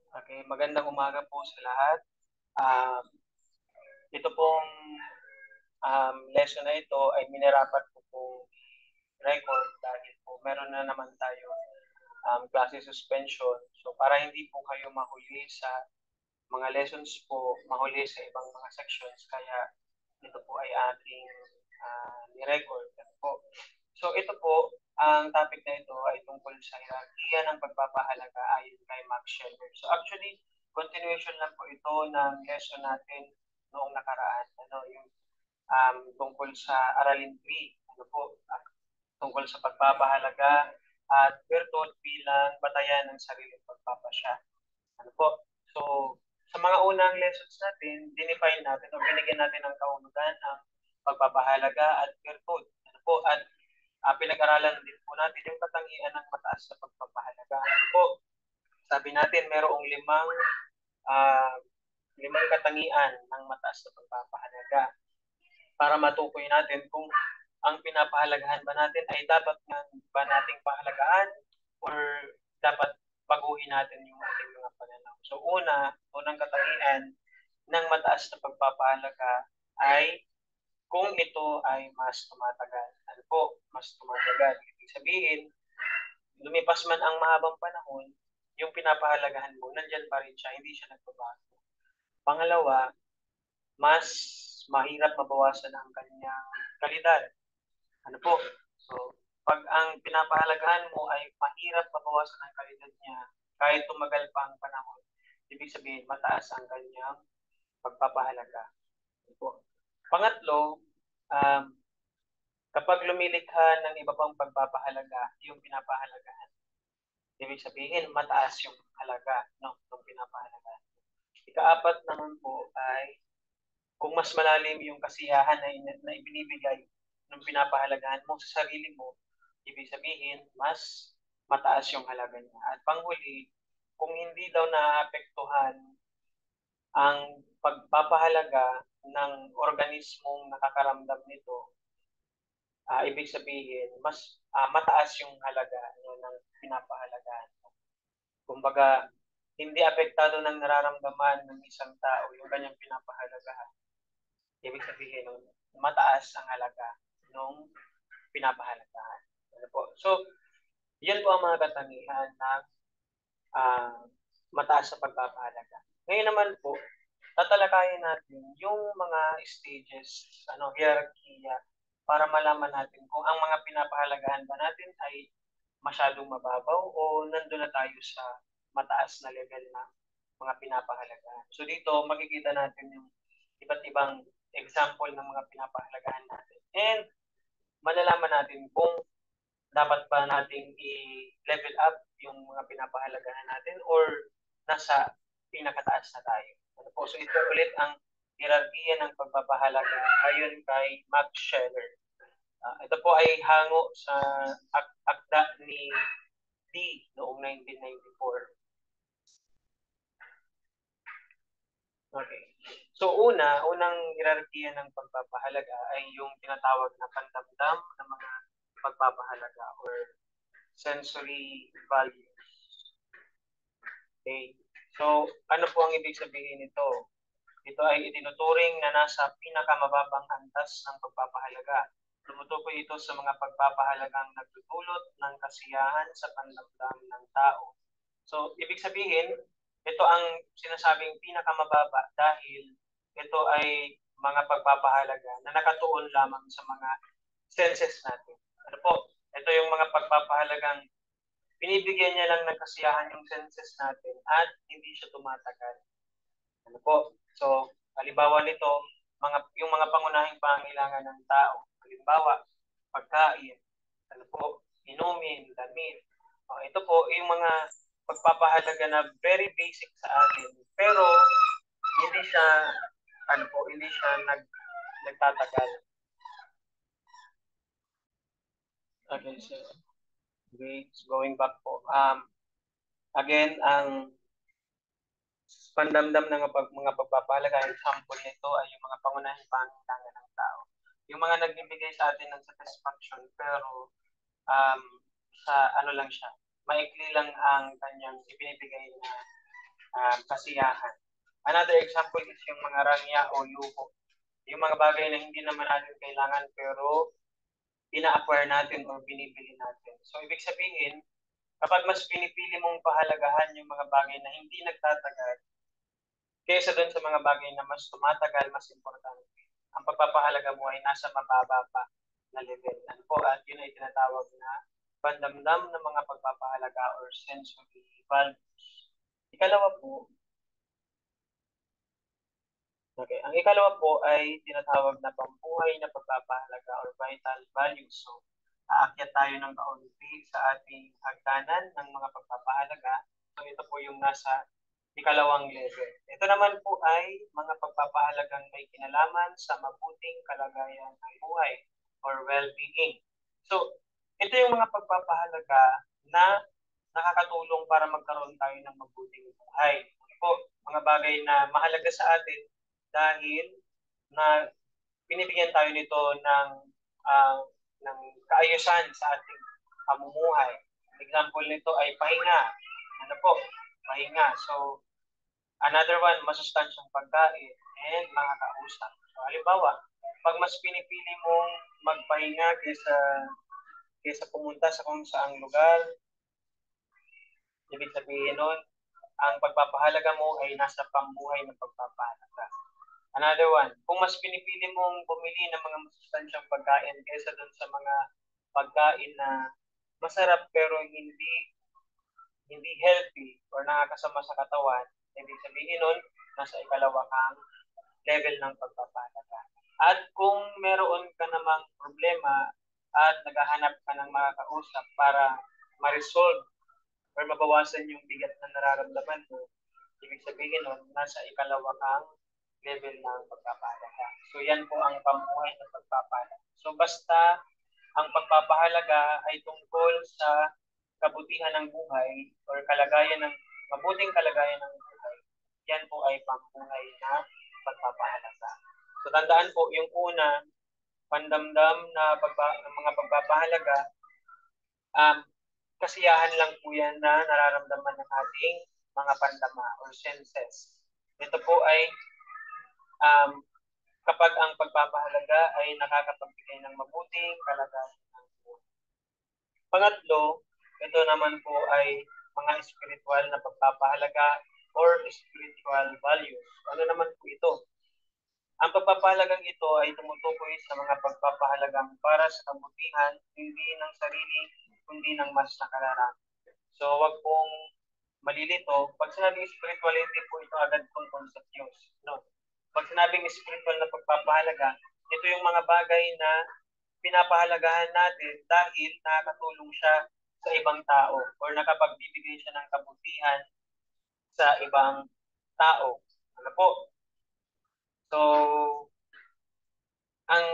Okay, magandang umaga po sa lahat. Um, ito pong lesson na ito ay minarapat ko pong record dahil po meron na naman tayo klase suspension. So para hindi po kayo mahuli sa mga lessons po, mahuli sa ibang mga sections, kaya ito po ay ating ni-record. Po. So ito po, ang topic na ito ay tungkol sa hierarkiya ng pagpapahalaga ayon kay Max Scheller. So actually, continuation lang po ito ng lesson natin noong nakaraan. Yung tungkol sa Aralin 3. Tungkol sa pagpapahalaga at virtud bilang batayan ng sariling pagpapasya. So, sa mga unang lessons natin, dinefine natin o binigyan natin ng kahulugan ang pagpapahalaga at virtud. At pinag-aralan din po natin yung katangian ng mataas na pagpapahalaga. Sabi natin merong limang katangian ng mataas na pagpapahalaga para matukoy natin kung ang pinapahalagahan ba natin ay dapat ba nating pahalagaan or dapat baguhin natin yung ating mga pananaw. So unang katangian ng mataas na pagpapahalaga ay kung ito ay mas tumatagal. Mas tumatagal. Ibig sabihin, lumipas man ang mahabang panahon, yung pinapahalagahan mo, nandyan pa rin siya, hindi siya nagbabago. Pangalawa, mas mahirap mabawasan ang kanyang kalidad. So, pag ang pinapahalagahan mo ay mahirap mabawasan ang kalidad niya, kahit tumagal pa ang panahon, ibig sabihin, mataas ang kanyang pagpapahalaga. Pangatlo, kapag lumilikha ng iba pang pagpapahalaga, yung pinapahalagahan, ibig sabihin, mataas yung halaga ng pinapahalagahan. Ikaapat naman po ay kung mas malalim yung kasiyahan na ibinibigay ng pinapahalagahan mo sa sarili mo, ibig sabihin, mas mataas yung halaga niya. At panghuli, kung hindi daw naapektuhan ang pagpapahalaga ng organismong nakakaramdam nito, ibig sabihin, mas mataas yung halaga ng pinapahalagahan. Kumbaga, hindi apektado ng nararamdaman ng isang tao yung kanyang pinapahalagahan. Ibig sabihin, mataas ang halaga ng pinapahalagahan. So, yan po ang mga katangian ng mataas na pagpapahalaga. Ngayon naman po, tatalakayin natin yung mga stages, hierarchy, para malaman natin kung ang mga pinapahalagahan ba natin ay masyadong mababaw o nandun na tayo sa mataas na level na mga pinapahalagahan. So dito, makikita natin yung iba't ibang example ng mga pinapahalagahan natin. And malalaman natin kung dapat ba nating i-level up yung mga pinapahalagahan natin or nasa pinakataas na tayo. So ito ulit ang hierarkiya ng pagpapahalaga ayon kay Max Scheller. Ito po ay hango sa akda ni D noong 1994. Okay. So unang hierarkiya ng pagpapahalaga ay yung tinatawag na pandamdam ng mga pagpapahalaga or sensory values. Okay. So ano po ang ibig sabihin nito? Ito ay itinuturing na nasa pinakamababang antas ng pagpapahalaga. Tumutukoy ito sa mga pagpapahalagang nagdudulot ng kasiyahan sa pandamdam ng tao. So, ibig sabihin, ito ang sinasabing pinakamababa dahil ito ay mga pagpapahalaga na nakatuon lamang sa mga senses natin. Ito yung mga pagpapahalagang binibigyan niya lang ng kasiyahan yung senses natin at hindi siya tumatagal. So, halimbawa nito, yung mga pangunahing pangangailangan ng tao. Halimbawa, pagkain, inumin, damit. Ito po yung mga pagpapahalaga na very basic sa atin. Pero hindi siya nagtatagal. Okay, so going back po. Again, ang pandamdam ng mga pagpapahalaga, example nito ay yung mga pangunahing pangangailangan ng tao. Yung mga nagbibigay sa atin ng satisfaction pero sa lang siya, maikli lang ang kanyang ibinibigay na kasiyahan. Another example is yung mga rangya o luho. Yung mga bagay na hindi naman natin kailangan pero ina-acquire natin o binibili natin. So, ibig sabihin, kapag mas pinipili mong pahalagahan yung mga bagay na hindi nagtatagal, kaysa doon sa mga bagay na mas tumatagal, mas importante, ang pagpapahalaga mo ay nasa mababa pa na level. Ano po? At yun ay tinatawag na pandamdam ng mga pagpapahalaga or sensory values. Ikalawa po, okay, ang ikalawa po ay tinatawag na pambuhay na pagpapahalaga or vital values. So, aakyat tayo ng kaunti sa ating hagdanan ng mga pagpapahalaga. So, ito po yung nasa ikalawang level. Ito naman po ay mga pagpapahalagang may kinalaman sa mabuting kalagayan ng buhay or well-being. So, ito yung mga pagpapahalaga na nakakatulong para magkaroon tayo ng mabuting buhay. Po, mga bagay na mahalaga sa atin dahil na binibigyan tayo nito ng kaayusan sa ating pamumuhay. Example nito ay pahinga. Ano po? Pahinga. So, another one, masustansyang pagkain and mga kausap. So, halimbawa, pag mas pinipili mong magpahinga kaysa pumunta sa kung saang lugar, ibig sabihin nun, ang pagpapahalaga mo ay nasa pambuhay ng pagpapahalaga. Another one, kung mas pinipili mong bumili ng mga masustansyang pagkain kaysa dun sa mga pagkain na masarap pero hindi healthy or nakakasama sa katawan, ibig sabihin nun, nasa ikalawa kang level ng pagpapahalaga. At kung meron ka namang problema at naghahanap ka ng mga kausap para ma-resolve or mabawasan yung bigat na nararamdaman mo, ibig sabihin nun, nasa ikalawa kang level ng pagpapahalaga. So yan po ang pamumuhay ng pagpapahalaga. So basta ang pagpapahalaga ay tungkol sa kabutihan ng buhay or mabuting kalagayan ng buhay, yan po ay pamumuhay na pagpapahalaga. So tandaan po, yung una, pandamdam ng mga pagpapahalaga, kasiyahan lang po yan na nararamdaman ng ating mga pandama or senses. Ito po ay kapag ang pagpapahalaga ay nakakapagbigay ng mabuting kalagayan ng buhay. Pangatlo, ito naman po ay mga spiritual na pagpapahalaga or spiritual values. Ano naman po ito? Ang pagpapahalagang ito ay tumutukoy sa mga pagpapahalagang para sa kabutihan, hindi ng sarili, kundi ng mas nakararami. So, wag pong malilito. Pag sinabing spiritual, hindi po ito agad tungkol sa Diyos. No? Pag sinabing spiritual na pagpapahalaga, ito yung mga bagay na pinapahalagahan natin dahil nakakatulong siya sa ibang tao or nakapagbibigay siya ng kabutihan sa ibang tao. Ano po? So, ang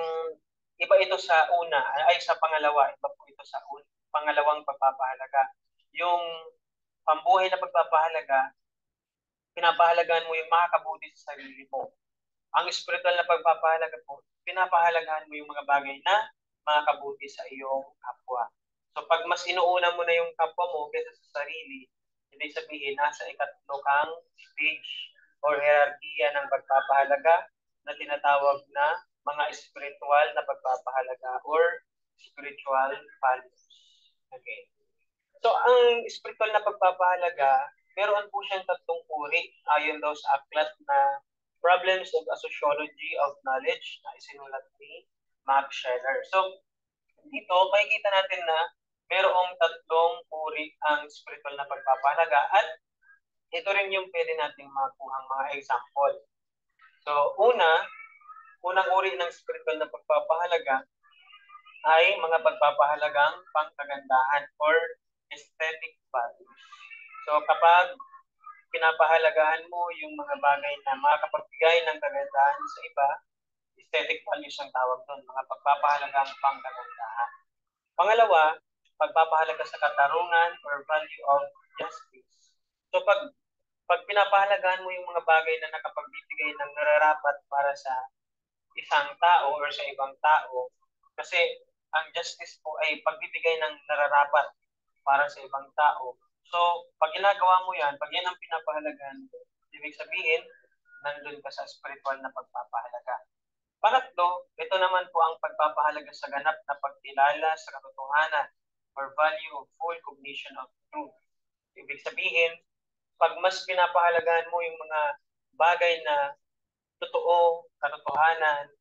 iba ito sa una, ay sa pangalawa, iba po ito sa pangalawang pagpapahalaga. Yung pambuhay na pagpapahalaga, pinapahalagahan mo yung makakabuti sa sarili mo. Ang spiritual na pagpapahalaga po, pinapahalagahan mo yung mga bagay na makakabuti sa iyong kapwa. So pag mas inuuna mo na yung kapwa mo kaysa sa sarili, ibig sabihin nasa ikatlo kang stage or hierarchy ng pagpapahalaga na tinatawag na mga spiritual na pagpapahalaga or spiritual values. Okay. So ang spiritual na pagpapahalaga, meron po siyang tatlong uri ayon daw sa aklat na Problems of a Sociology of Knowledge na isinulat ni Max Scheler. So, dito makikita natin na merong tatlong uri ang spiritual na pagpapahalaga at ito rin yung pwede nating makuhang mga example. So, unang uri ng spiritual na pagpapahalaga ay mga pagpapahalagang pangkagandahan or aesthetic values. So, kapag pinapahalagahan mo yung mga bagay na makakapagbigay ng kagandahan sa iba, aesthetic values ang tawag doon, mga pagpapahalagang pangkagandahan. Pangalawa, pagpapahalaga sa katarungan or value of justice. So pag pinapahalagahan mo yung mga bagay na nakapagbibigay ng nararapat para sa isang tao or sa ibang tao, kasi ang justice po ay pagbibigay ng nararapat para sa ibang tao. So, pag ginagawa mo yan, pag yan ang pinapahalagahan mo, ibig sabihin, nandun ka sa spiritual na pagpapahalaga. Pangatlo, ito naman po ang pagpapahalaga sa ganap na pagkilala sa katotohanan or value of full cognition of truth. Ibig sabihin, pag mas pinapahalagahan mo yung mga bagay na totoo, katotohanan,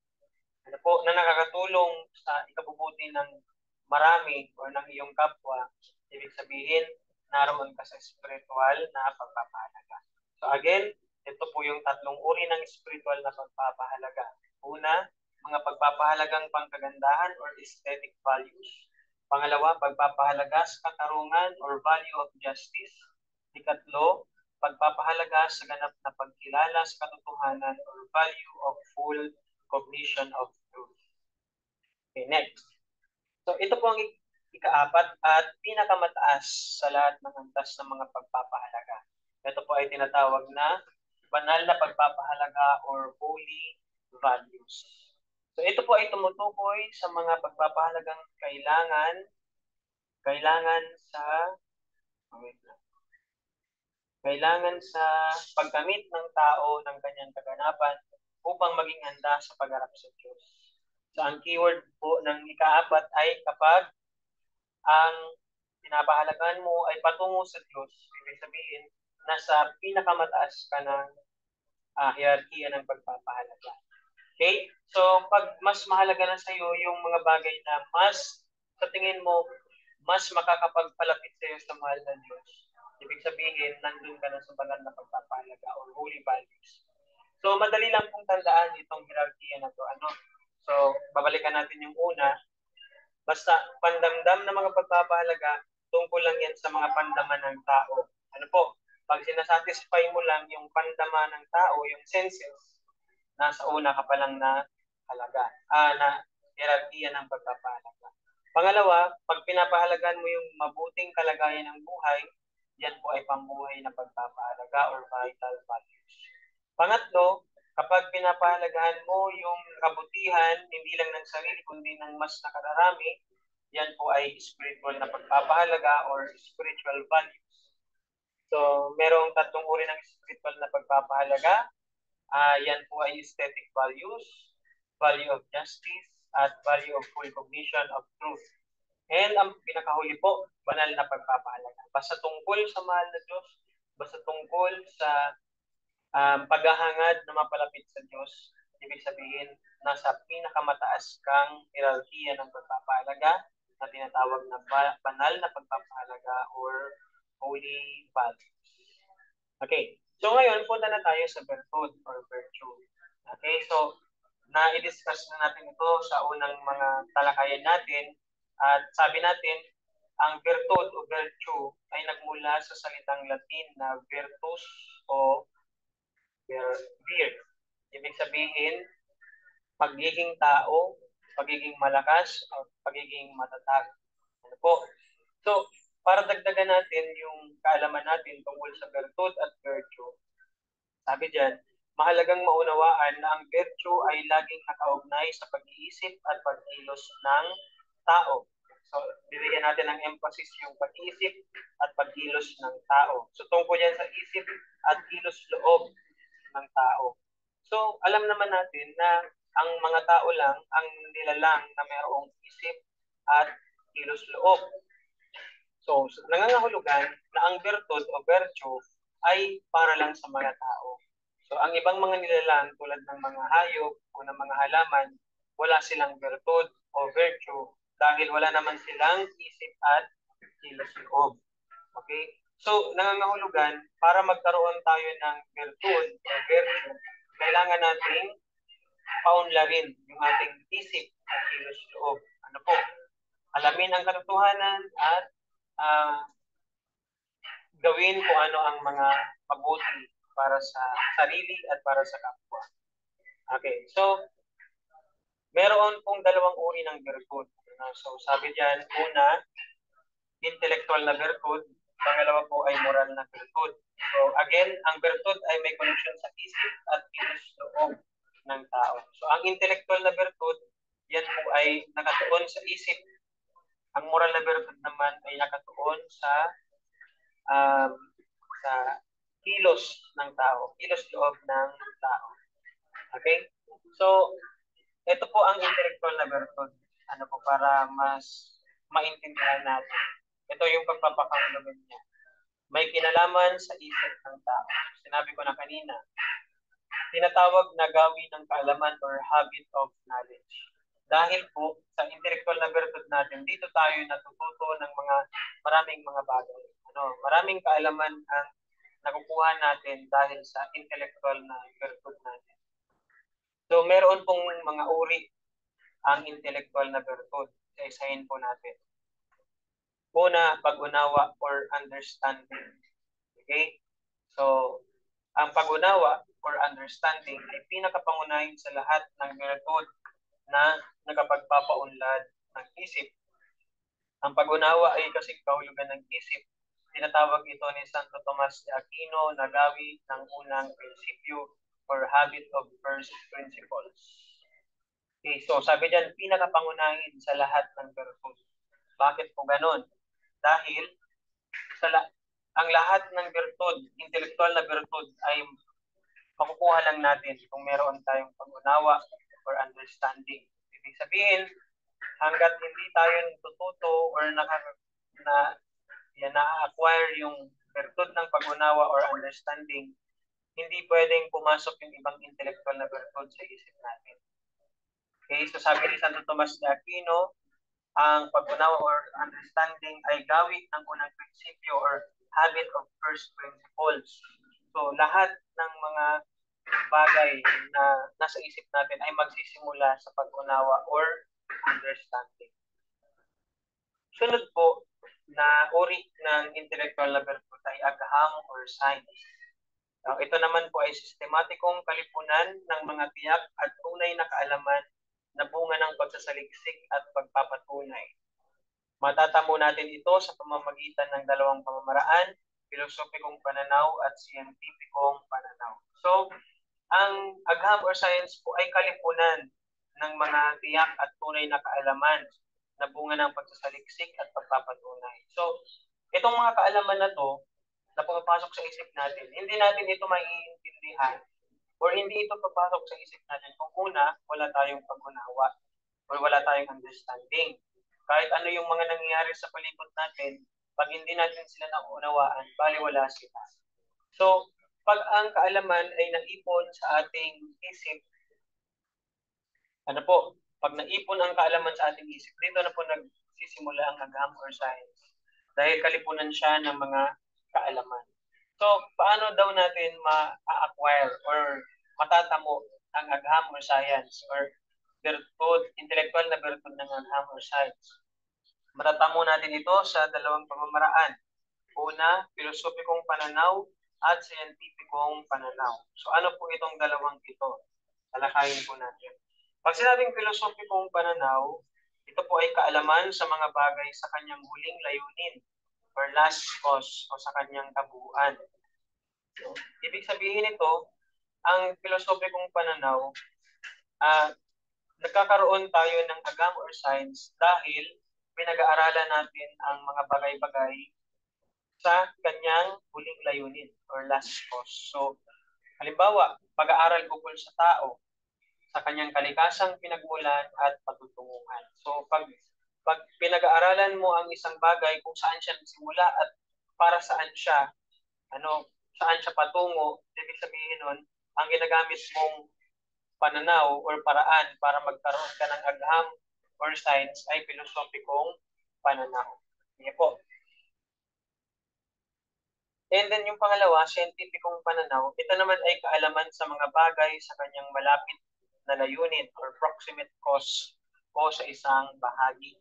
ano po, na nakakatulong sa ikabubuti ng marami o ng iyong kapwa, ibig sabihin, naroon ka sa spiritual na pagpapahalaga. So again, ito po yung tatlong uri ng spiritual na pagpapahalaga. Una, mga pagpapahalagang pangkagandahan or aesthetic values. Pangalawa, pagpapahalaga sa katarungan or value of justice. Ikatlo, pagpapahalaga sa ganap na pagkilala sa katotohanan or value of full cognition of truth. Okay, next. So ito po ang ikaapat at pinakamataas sa lahat ng antas ng mga pagpapahalaga. Ito po ay tinatawag na banal na pagpapahalaga or holy values. So ito po ay tumutukoy sa mga pagpapahalagang kailangan sa pagkamit ng tao ng kanyang kaganapan upang maging handa sa pagharap sa Diyos. So ang keyword po ng ikaapat ay kapag ang pinapahalagahan mo ay patungo sa Diyos, ibig sabihin, nasa pinakamataas ka ng hierarchy ng pagpapahalaga. Okay? So, pag mas mahalaga na sa iyo yung mga bagay na mas, sa tingin mo, mas makakapagpalapit sa iyo sa mahal na Diyos, ibig sabihin, nandun ka na sa banal na pagpapahalaga or holy values. So, madali lang pong tandaan itong hierarchy na to. So, babalikan natin yung una. Basta, pandamdam na mga pagpapahalaga, tungkol lang yan sa mga pandaman ng tao. Ano po? Pag sinasatisfy mo lang yung pandama ng tao, yung senses, nasa una ka pa lang na halaga, na hierarchy ng pagpapahalaga. Pangalawa, pag pinapahalagan mo yung mabuting kalagayan ng buhay, yan po ay pambuhay na pagpapahalaga or vital values. Pangatlo, kapag pinapahalagahan mo yung kabutihan, hindi lang ng sarili, kundi ng mas nakararami, yan po ay spiritual na pagpapahalaga or spiritual values. So, merong tatlong uri ng spiritual na pagpapahalaga. Yan po ay aesthetic values, value of justice, at value of full cognition of truth. And ang pinakahuli po, banal na pagpapahalaga. Basta tungkol sa mahal na Diyos, basta tungkol sa paghahangad na mapalapit sa Diyos, ibig sabihin, nasa pinakamataas kang hierarchy ng pagpapahalaga na tinatawag na banal na pagpapahalaga or holy values. Okay, so ngayon, punta na tayo sa virtud or virtue. Okay, so na-discuss na natin ito sa unang mga talakayan natin at sabi natin, ang virtud o virtue ay nagmula sa salitang Latin na virtus o vir. Ibig sabihin, pagiging tao, pagiging malakas, o pagiging matatag. Ano po? So, para dagdagan natin yung kaalaman natin tungkol sa virtud at virtue, sabi dyan, mahalagang maunawaan na ang virtue ay laging nakaugnay sa pag-iisip at pagkilos ng tao. So, bibigyan natin ng emphasis yung pag-iisip at pagkilos ng tao. So, tungkol yan sa isip at kilos loob ng tao. So, alam naman natin na ang mga tao lang ang nilalang na mayroong isip at kilos loob. So, nangangahulugan na ang virtud o virtue ay para lang sa mga tao. So, ang ibang mga nilalang tulad ng mga hayop o ng mga halaman, wala silang virtud o virtue dahil wala naman silang isip at kilos loob. Okay? So, nangangahulugan, para magkaroon tayo ng virtud o virtue, kailangan nating paunlarin yung ating isip at kilos loob. Ano po? Alamin ang katotohanan at gawin kung ano ang mga mabuti para sa sarili at para sa kapwa. Okay, so meron pong dalawang uri ng virtud. So sabi diyan, una, intellectual na virtud, pangalawa po ay moral na virtud. So again, ang virtud ay may connection sa isip at kilos loob ng tao. So ang intellectual na virtud, yan po ay nakatuon sa isip. Ang moral na virtud naman ay nakatuon sa um, sa kilos ng tao, kilos loob ng tao. Okay? So, ito po ang intellectual na bertud. Ano po, para mas maintindihan natin. Ito yung pagpapakahulugan niya. May kinalaman sa isip ng tao. Sinabi ko na kanina, tinatawag na gawi ng kaalaman or habit of knowledge. Dahil po sa intellectual na bertud natin, dito tayo natututo ng maraming mga bagay. Maraming kaalaman ang nakukuha natin dahil sa intellectual na bertud natin. So meron pong mga uri ang intellectual na bertud. Isa-isahin po natin. Una, pag-unawa or understanding. Okay? So, ang pag-unawa or understanding ay pinakapangunahin sa lahat ng bertud na nakapagpapaunlad ng isip. Ang pag-unawa ay kasing kahulugan ng isip. Tinatawag ito ni Santo Tomas de Aquino na gawi ng unang prinsipyo or habit of first principles. Okay, so sabi dyan, pinakapangunahin sa lahat ng bertud. Bakit po ganun? Dahil ang lahat ng bertud, intelektual na bertud, ay makukuha lang natin kung meron tayong pag-unawa or understanding. Ibig sabihin, hanggat hindi tayo natututo or na-acquire yung bertud ng pag-unawa or understanding, hindi pwedeng pumasok yung ibang intellectual na bertud sa isip natin. Okay, so sabi ni Santo Tomas de Aquino, ang pag-unawa or understanding ay gawi ng unang prinsipyo or habit of first principles. So lahat ng mga bagay na nasa isip natin ay magsisimula sa pag-unawa or understanding. Sunod po na uri ng intellectual na bertud ay agham or science. Ito naman po ay sistematikong kalipunan ng mga tiyak at tunay na kaalaman na bunga ng pagsasaliksik at pagpapatunay. Matatamo natin ito sa pamamagitan ng dalawang pamamaraan, filosopikong pananaw at siyentipikong pananaw. So, ang agham or science po ay kalipunan ng mga tiyak at tunay na kaalaman na bunga ng pagsasaliksik at pagpapatunay. So, itong mga kaalaman na to na pumapasok sa isip natin, hindi natin ito maiintindihan or hindi ito papasok sa isip natin kung una, wala tayong pag-unawa or wala tayong understanding. Kahit ano yung mga nangyayari sa palibot natin, pag hindi natin sila naunawaan, baliwala sila. So, pag ang kaalaman ay naipon sa ating isip, pag naipon ang kaalaman sa ating isip, dito na po nagsisimula ang agham or science. Dahil kalipunan siya ng mga kaalaman. So, paano daw natin ma-acquire or matatamo ang agham or science or bertud, intellectual na bertud ng agham or science? Matatamo natin ito sa dalawang pamamaraan. Una, filosopikong pananaw at siyentipikong pananaw. So ano po itong dalawang ito? Talakayin po natin. Pag sinabing filosopikong pananaw, ito po ay kaalaman sa mga bagay sa kanyang huling layunin or last cause o sa kanyang kabuuan. So, ibig sabihin ito, ang filosopikong pananaw, nagkakaroon tayo ng agham or science dahil pinag-aaralan natin ang mga bagay-bagay sa kanyang huling layunin or last cause. So, halimbawa, pag-aaral ukol sa tao, sa kanyang kalikasang pinagmulan at patutunguhan. So, pag pinag-aaralan mo ang isang bagay kung saan siya nagsimula at para saan siya, saan siya patungo, ibig sabihin nun, ang ginagamit mong pananaw or paraan para magkaroon ka ng agham or science ay filosopikong pananaw. Yan po. And then yung pangalawa, siyentipikong pananaw, ito naman ay kaalaman sa mga bagay sa kanyang malapit na layunin or proximate cause o sa isang bahagi.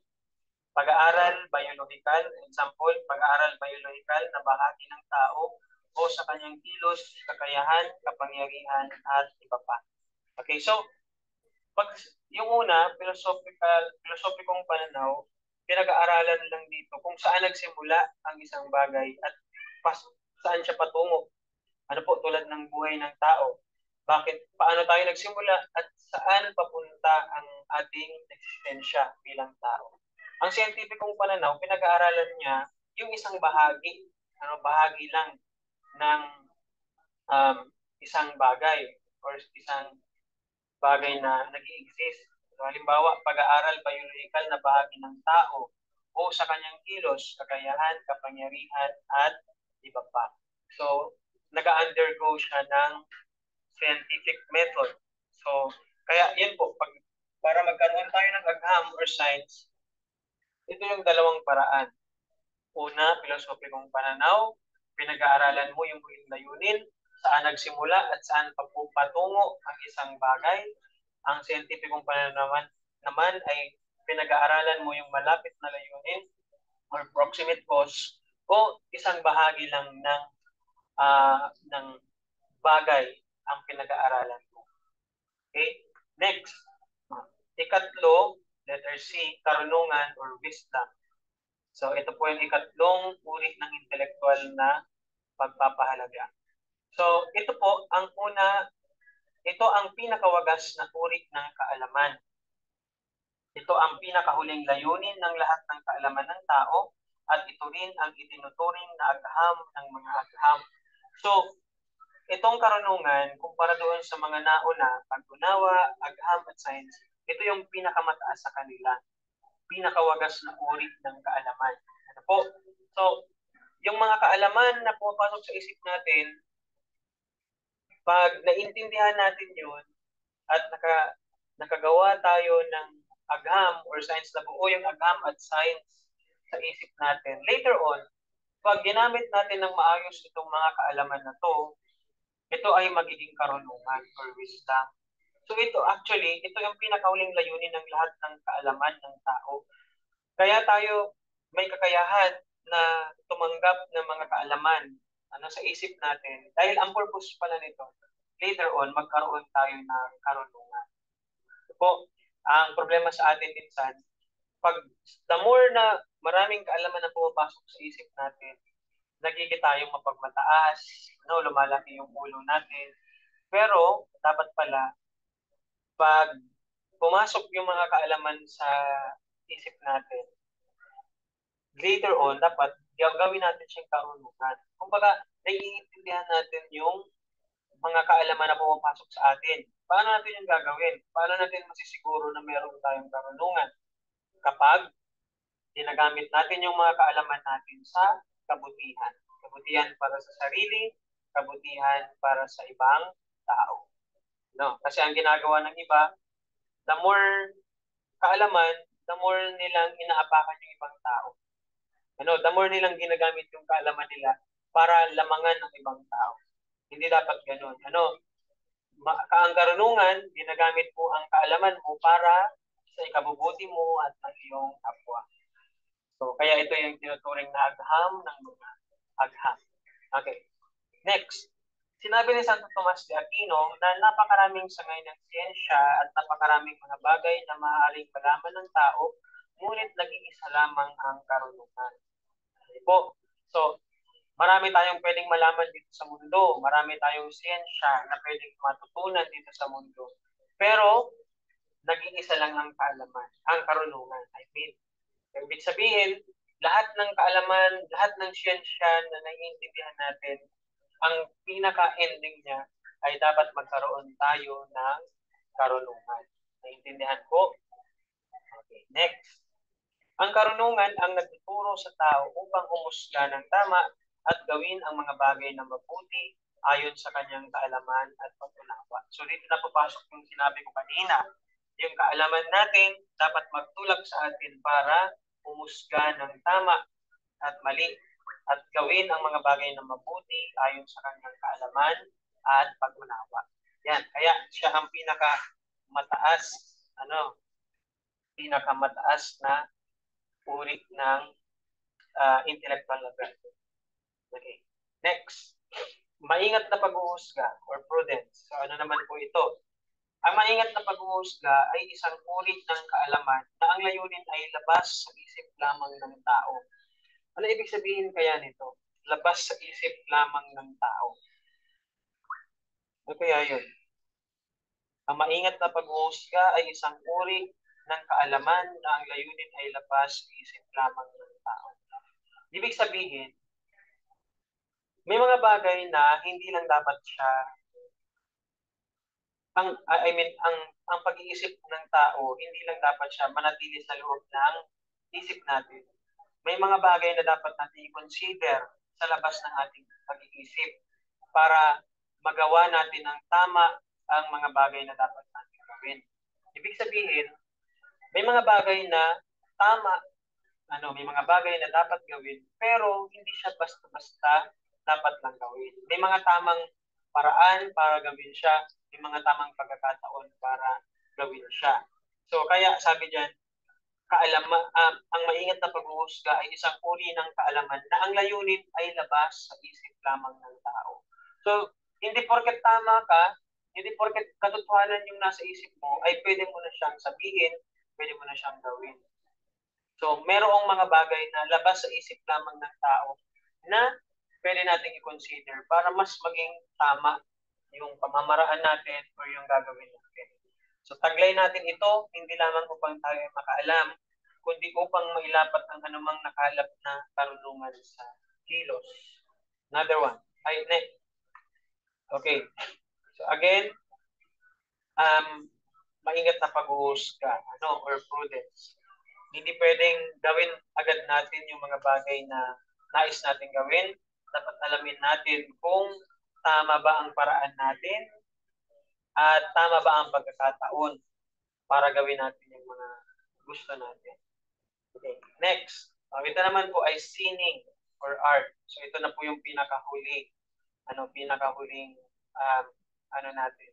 Pag-aaral biological, example, pag-aaral biological na bahagi ng tao o sa kanyang kilos, kakayahan, kapangyarihan, at iba pa. Okay, so, yung una, filosopikong pananaw, pinag-aaralan lang dito kung saan nagsimula ang isang bagay at saan siya patungo. Ano po, tulad ng buhay ng tao. Paano tayo nagsimula at saan papunta ang ating eksistensya bilang tao. Ang siyentipikong pananaw, pinag-aaralan niya yung isang bahagi bahagi lang ng isang bagay or isang bagay na nag-i-exist. So, halimbawa, pag-aaral biological na bahagi ng tao o sa kanyang kilos, kakayahan, kapangyarihan, at iba pa. So, nag-undergo siya ng scientific method. So, kaya yun po, para magkaroon tayo ng agham or science, ito yung dalawang paraan. Una, filosopikong pananaw, pinag-aaralan mo yung layunin, saan nagsimula at saan patungo ang isang bagay. Ang scientificong pananaw naman ay pinag-aaralan mo yung malapit na layunin or proximate cause o isang bahagi lang ng bagay ang pinag-aaralan mo. Okay? Next. Ikatlo, letter C, karunungan or wisdom. So, ito po yung ikatlong uri ng intellectual na pagpapahalaga. So, ito po, ito ang pinakawagas na uri ng kaalaman. Ito ang pinakahuling layunin ng lahat ng kaalaman ng tao at ito rin ang itinuturing na agham ng mga agham. So, itong karunungan, kumpara doon sa mga nauna, pag-unawa, agham at science, ito yung pinakamataas sa kanila. Pinakawagas na uri ng kaalaman. Ano po? So, yung mga kaalaman na pumapasok sa isip natin, pag naintindihan natin yun at nakagawa tayo ng agham or science na buo yung agham at science sa isip natin, later on, pag ginamit natin ng maayos itong mga kaalaman na to, ito ay magiging karunungan or wisdom. So ito yung pinakahuling layunin ng lahat ng kaalaman ng tao. Kaya tayo may kakayahan na tumanggap ng mga kaalaman sa isip natin. Dahil ang purpose pala nito, later on, magkaroon tayo ng karunungan. Po, ang problema sa atin minsan, pag the more na maraming kaalaman na pumapasok sa isip natin, nagiging tayong mapagmataas, lumalaki yung ulo natin. Pero, dapat pala, pag pumasok yung mga kaalaman sa isip natin, later on, dapat gawin natin siyang karunungan. Kumbaga, naiintindihan natin yung mga kaalaman na pumapasok sa atin. Paano natin yung gagawin? Paano natin masisiguro na meron tayong karunungan? Kapag ginagamit natin yung mga kaalaman natin sa kabutihan. Kabutihan para sa sarili, kabutihan para sa ibang tao. Kasi ang ginagawa ng iba, the more kaalaman, the more nilang inaapakan yung ibang tao. The more nilang ginagamit yung kaalaman nila para lamangan ng ibang tao. Hindi dapat ganun. Ang karunungan, ginagamit mo ang kaalaman mo para sa ikabubuti mo at ng iyong kapwa. So, kaya ito yung tinuturing na agham ng mga agham. Okay. Next. Sinabi ni Santo Tomas de Aquino na napakaraming sangay ng siyensya at napakaraming mga bagay na maaaring malaman ng tao, ngunit nag-iisa lamang ang karunungan. Po. So, marami tayong pwedeng malaman dito sa mundo. Marami tayong siyensya na pwedeng matutunan dito sa mundo. Pero, nag-iisa lang ang kaalaman, ang karunungan. Ibig sabihin, lahat ng kaalaman, lahat ng siyensya na naiintindihan natin, ang pinaka-ending niya ay dapat magkaroon tayo ng karunungan. Naiintindihan po? Okay, next. Ang karunungan ang nagtuturo sa tao upang humusga ng tama at gawin ang mga bagay na mabuti ayon sa kanyang kaalaman at pag-unawa. So dito na papasok yung sinabi ko kanina. Yung kaalaman natin dapat magtulak sa atin para humusga ng tama at mali at gawin ang mga bagay na mabuti ayon sa kanyang kaalaman at pag-unawa. Yan, kaya siya ang pinakamataas na uri ng intellectual na virtue. Okay. Next. Maingat na pag-uusga or prudence. So ano naman po ito? Ang maingat na pag-uusga ay isang uri ng kaalaman na ang layunin ay labas sa isip lamang ng tao. Ano ibig sabihin kaya nito? Labas sa isip lamang ng tao. Ano kaya yun? Ang maingat na pag-uusga ay isang uri ng kaalaman na ang layunin ay labas sa isip lamang ng tao. Ibig sabihin, may mga bagay na hindi lang dapat siya ang pag-iisip ng tao, hindi lang dapat siya manatili sa loob ng isip natin. May mga bagay na dapat natin i-consider sa labas ng ating pag-iisip para magawa natin ang tama ang mga bagay na dapat natin gawin. Ibig sabihin, may mga bagay na tama, may mga bagay na dapat gawin, pero hindi siya basta-basta dapat lang gawin. May mga tamang paraan para gawin siya, may mga tamang pagkakataon para gawin siya. So, kaya sabi diyan, ang maingat na paghuhusga ay isang uri ng kaalaman na ang layunin ay labas sa isip lamang ng tao. So, hindi porket tama ka, hindi porket katotohanan yung nasa isip mo, ay pwede mo na siyang sabihin, pwede mo na siyang gawin. So, merong mga bagay na labas sa isip lamang ng tao na pwede nating i-consider para mas maging tama yung pamamaraan natin o yung gagawin natin. So, taglay natin ito, hindi lamang upang tayo makaalam, kundi upang mailapat ang anumang nakalap na karunungan sa kilos. Another one. Ay, next. Okay. So, again, maingat na pag-uusga, or prudence. Hindi pwedeng gawin agad natin yung mga bagay na nais natin gawin. Dapat alamin natin kung tama ba ang paraan natin at tama ba ang pagkakataon para gawin natin yung mga gusto natin. Okay, next. Ito naman po ay sinning or art. So ito na po yung pinakahuling natin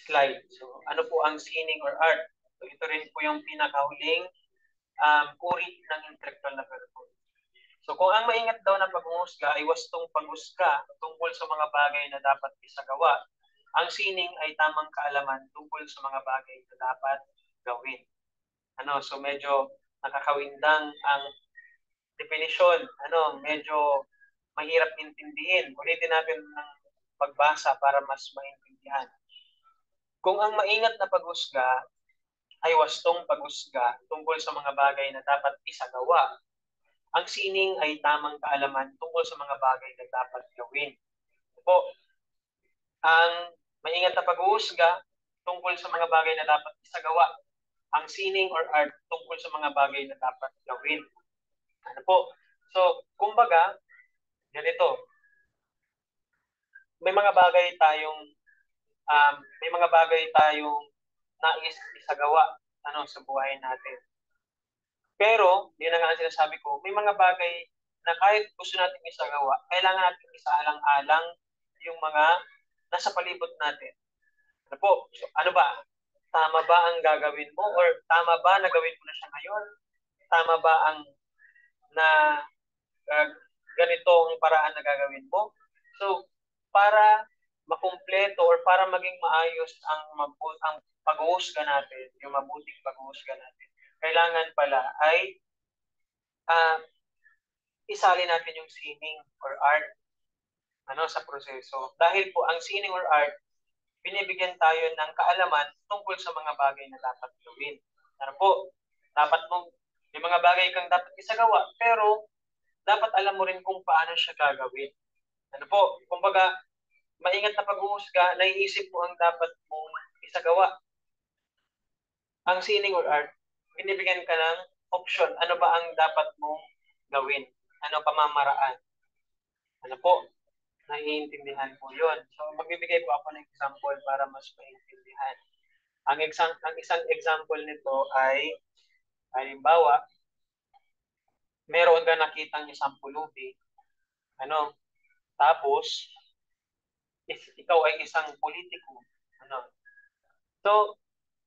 slide. So ano po ang sinning or art? So ito rin po yung pinakahuling uri ng intellectual na virtue. So kung ang maingat daw na pag-uusga ay wastong pag-usga tungkol sa mga bagay na dapat isagawa, ang sining ay tamang kaalaman tungkol sa mga bagay na dapat gawin. So medyo nakakawindang ang definisyon. Medyo mahirap intindihin. Ulitin natin ng pagbasa para mas maintindihan. Kung ang maingat na pag-usga ay wastong pag-usga tungkol sa mga bagay na dapat isagawa, ang sining ay tamang kaalaman tungkol sa mga bagay na dapat gawin. Po, ang maingat na pag-uusga tungkol sa mga bagay na dapat isagawa, ang sining or art tungkol sa mga bagay na dapat gawin. So, kumbaga, ganito, may mga bagay tayong nais isagawa sa buhay natin. Pero, yun na nga ang sinasabi ko, may mga bagay na kahit gusto natin isagawa, kailangan natin isaalang-alang yung mga nasa palibot natin. So, ano ba? Tama ba ang gagawin mo? Or tama ba na gawin mo na siya ngayon? Tama ba ang ganito ang paraan na gagawin mo? So, para makumpleto or para maging maayos ang pag-uusga natin, yung mabuting pag-uusga natin, kailangan pala ay isali natin yung sining or art sa proseso. Dahil po ang sining or art, binibigyan tayo ng kaalaman tungkol sa mga bagay na dapat gawin. May mga bagay kang dapat isagawa, pero dapat alam mo rin kung paano siya gagawin. Kumbaga, maingat na pag-uusga, naiisip mo ang dapat mong isagawa. Ang sining or art, binibigyan ka ng option. Ano ba ang dapat mong gawin? Ano pamamaraan? Naiintindihan po yun. So, magbibigay po ako ng example para mas maintindihan. Ang isang example nito ay, halimbawa, meron ka nakitang isang pulubi, tapos, ikaw ay isang politiko, So,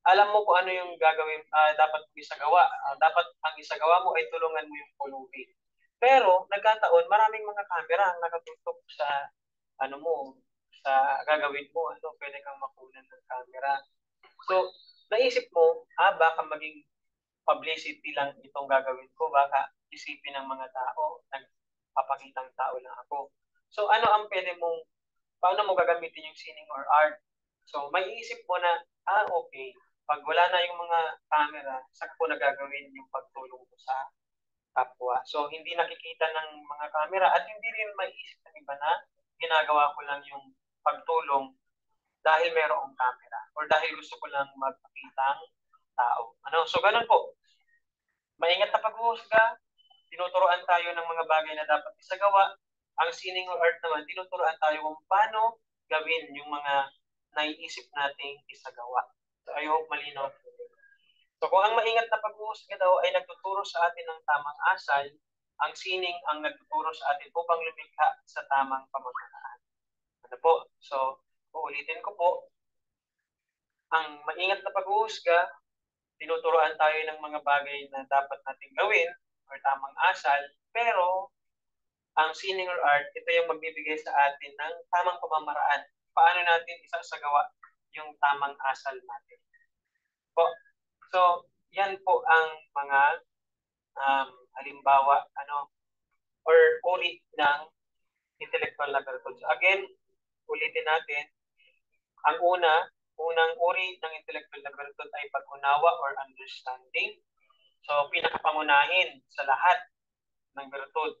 alam mo kung ano yung gagawin, dapat mo isagawa. Dapat ang isagawa mo ay tulungan mo yung pulubi. Pero, nagkataon, maraming mga camera ang nakatutok sa sa gagawin mo. Pwede kang makunan ng camera. So, naisip mo, baka maging publicity lang itong gagawin ko. Baka isipin ng mga tao, nagpapakitang tao lang ako. So, paano mo gagamitin yung sining or art? So, may isip mo na, okay, pag wala na yung mga camera, saka ko na gagawin yung pagtulong ko sa kapwa. So, hindi nakikita ng mga camera at hindi rin maiisip ng iba na ginagawa ko lang yung pagtulong dahil merong camera or dahil gusto ko lang magpakitang tao. So, ganun po. Maingat na paghuhusga, tinuturuan tayo ng mga bagay na dapat isagawa. Ang sining or art naman, tinuturuan tayo kung paano gawin yung mga naiisip nating isagawa. So, I hope malinaw. So, kung ang maingat na paghuhusga daw ay nagtuturo sa atin ng tamang asal, ang sining ang nagtuturo sa atin upang lumikha sa tamang pamamaraan. Ano po? So, uulitin ko po, ang maingat na paghuhusga, tinuturuan tayo ng mga bagay na dapat nating gawin or tamang asal, pero ang sining or art, ito yung magbibigay sa atin ng tamang pamamaraan. Paano natin isasagawa yung tamang asal natin. Po. So, yan po ang mga halimbawa, or uri ng intellectual na virtudes. So, again, ulitin natin, ang unang uri ng intellectual na virtue ay pag-unawa or understanding. So, pinakapangunahin sa lahat ng virtud.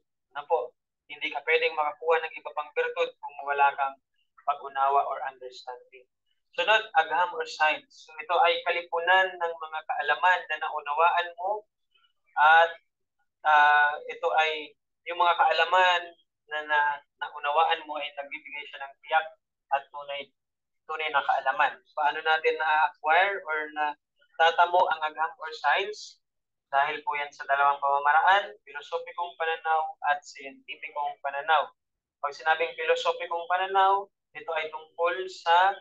Po, hindi ka pwedeng makakuha ng iba pang virtud kung wala kang pag-unawa or understanding. Sunod, agham or science. So, ito ay kalipunan ng mga kaalaman na naunawaan mo at ito ay yung mga kaalaman na naunawaan mo ay nagbibigay siya ng tiyak at tunay na kaalaman. Paano natin na-acquire or natatamo ang agham or science? Dahil po yan sa dalawang pamamaraan, filosopikong pananaw at scientificong pananaw. Pag sinabing filosopikong pananaw, ito ay tungkol sa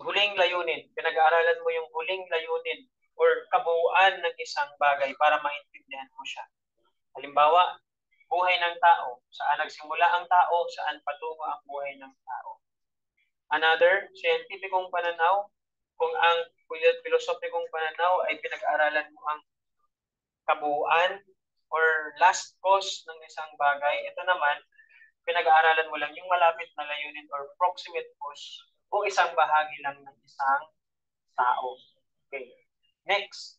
huling layunin. Pinag-aaralan mo yung huling layunin or kabuuan ng isang bagay para maintindihan mo siya. Halimbawa, buhay ng tao. Saan nagsimula ang tao, saan patungo ang buhay ng tao. Another, scientificong pananaw, kung ang filosopikong pananaw ay pinag-aaralan mo ang kabuuan or last cause ng isang bagay, ito naman, pinag-aaralan mo lang yung malapit na layunin or proximate cause o isang bahagi lang ng isang tao. Okay. Next,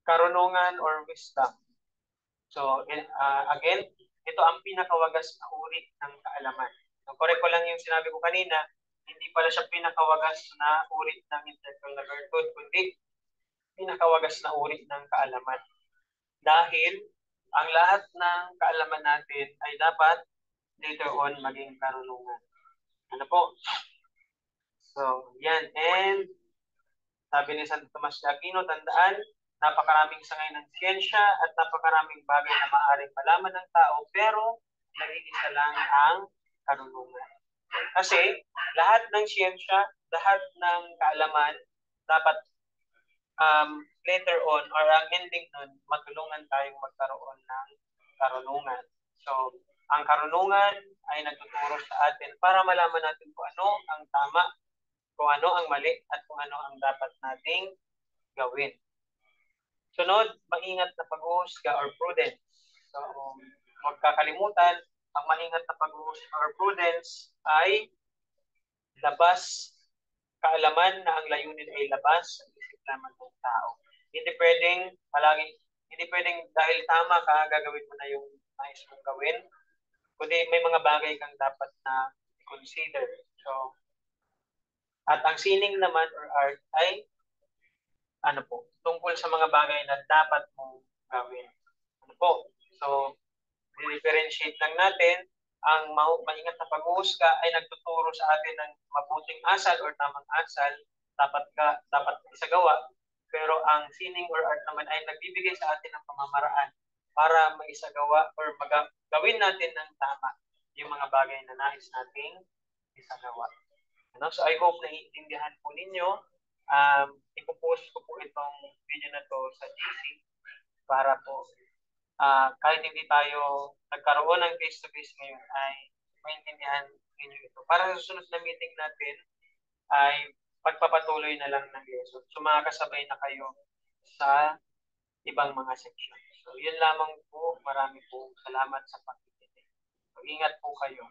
karunungan or wisdom. So, again, ito ang pinakawagas na uri ng kaalaman. Correct ko lang yung sinabi ko kanina, hindi pala siya pinakawagas na uri ng intellectual na virtue, kundi pinakawagas na uri ng kaalaman. Dahil ang lahat ng kaalaman natin ay dapat later on maging karunungan. Ano po? So, yan. And sabi ni Santo Tomas de Aquino, tandaan, napakaraming sangay ng siyensya at napakaraming bagay na maaaring malaman ng tao, pero nag-iisa lang ang karunungan. Kasi lahat ng siyensya, lahat ng kaalaman, dapat later on, or ang ending nun, matulungan tayong magkaroon ng karunungan. So, ang karunungan ay nagtuturo sa atin para malaman natin kung ano ang tama, kung ano ang mali, at kung ano ang dapat nating gawin. Sunod, maingat na pag-uusga or prudence. So, huwag kakalimutan, ang maingat na pag-uusga or prudence ay labas kaalaman na ang layunin ay labas sa isip lamang ng tao. Hindi pwedeng dahil tama ka, gagawin mo na yung nais mong gawin, kundi may mga bagay kang dapat na consider. So, at ang sining naman or art ay tungkol sa mga bagay na dapat mong gawin. So, differentiate lang natin, ang maingat na pag-uusga ay nagtuturo sa atin ng mabuting asal or tamang asal, dapat isagawa. Pero ang sining or art naman ay nagbibigay sa atin ng pamamaraan para maisagawa or gawin natin ng tama yung mga bagay na nais nating isagawa. So I hope naiintindihan po ninyo. Ipopost ko po itong video na to sa GC para po kahit hindi tayo nagkaroon ng face-to-face ngayon ay maintindihan ninyo ito. Para sa susunod na meeting natin ay pagpapatuloy na lang ng lesson. So makakasabay na kayo sa ibang mga section. So yun lamang po. Marami po salamat sa pakikinig. Mag-ingat po kayo.